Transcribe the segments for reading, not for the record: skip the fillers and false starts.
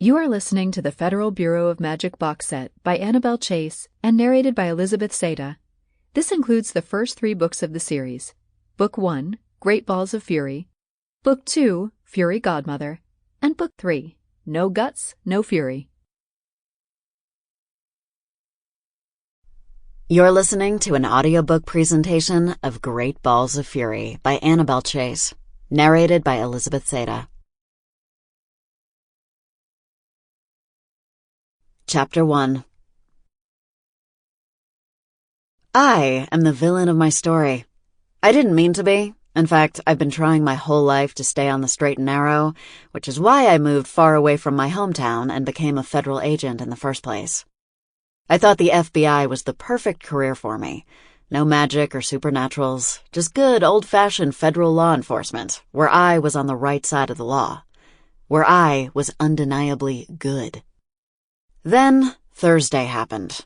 You are listening to the Federal Bureau of Magic box set by Annabel Chase and narrated by Elizabeth Saydah. This includes the first 3 books of the series. Book 1, Great Balls of Fury. Book 2, Fury Godmother. And Book 3, No Guts, No Fury. You're listening to an audiobook presentation of Great Balls of Fury by Annabel Chase, narrated by Elizabeth Saydah. Chapter 1. I am the villain of my story. I didn't mean to be. In fact, I've been trying my whole life to stay on the straight and narrow, which is why I moved far away from my hometown and became a federal agent in the first place. I thought the FBI was the perfect career for me. No magic or supernaturals, just good old-fashioned federal law enforcement, where I was on the right side of the law, where I was undeniably good. Then, Thursday happened.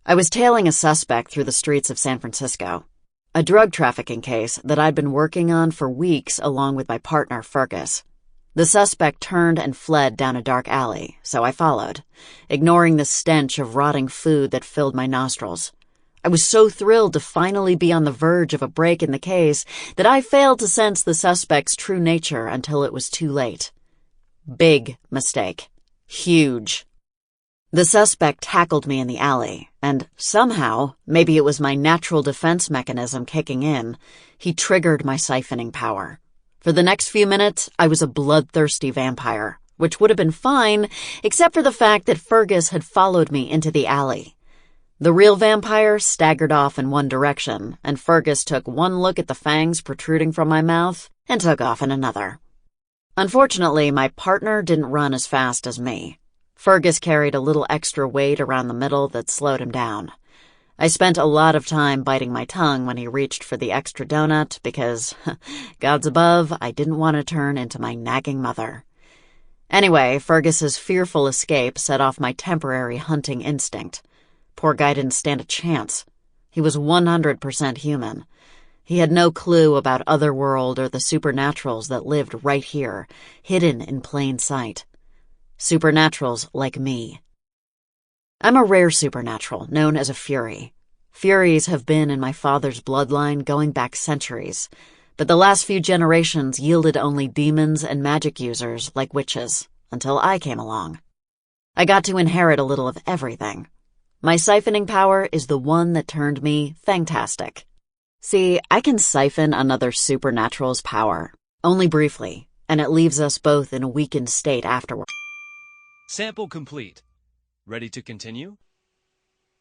I was tailing a suspect through the streets of San Francisco, a drug trafficking case that I'd been working on for weeks along with my partner, Fergus. The suspect turned and fled down a dark alley, so I followed, ignoring the stench of rotting food that filled my nostrils. I was so thrilled to finally be on the verge of a break in the case that I failed to sense the suspect's true nature until it was too late. Big mistake. Huge. The suspect tackled me in the alley, and somehow, maybe it was my natural defense mechanism kicking in, he triggered my siphoning power. For the next few minutes, I was a bloodthirsty vampire, which would have been fine, except for the fact that Fergus had followed me into the alley. The real vampire staggered off in one direction, and Fergus took one look at the fangs protruding from my mouth and took off in another. Unfortunately, my partner didn't run as fast as me. Fergus carried a little extra weight around the middle that slowed him down. I spent a lot of time biting my tongue when he reached for the extra donut because, gods above, I didn't want to turn into my nagging mother. Anyway, Fergus's fearful escape set off my temporary hunting instinct. Poor guy didn't stand a chance. He was 100% human. He had no clue about otherworld or the supernaturals that lived right here, hidden in plain sight. Supernaturals like me. I'm a rare supernatural, known as a Fury. Furies have been in my father's bloodline going back centuries, but the last few generations yielded only demons and magic users like witches, until I came along. I got to inherit a little of everything. My siphoning power is the one that turned me fantastic. See, I can siphon another supernatural's power, only briefly, and it leaves us both in a weakened state afterward. Sample complete. Ready to continue?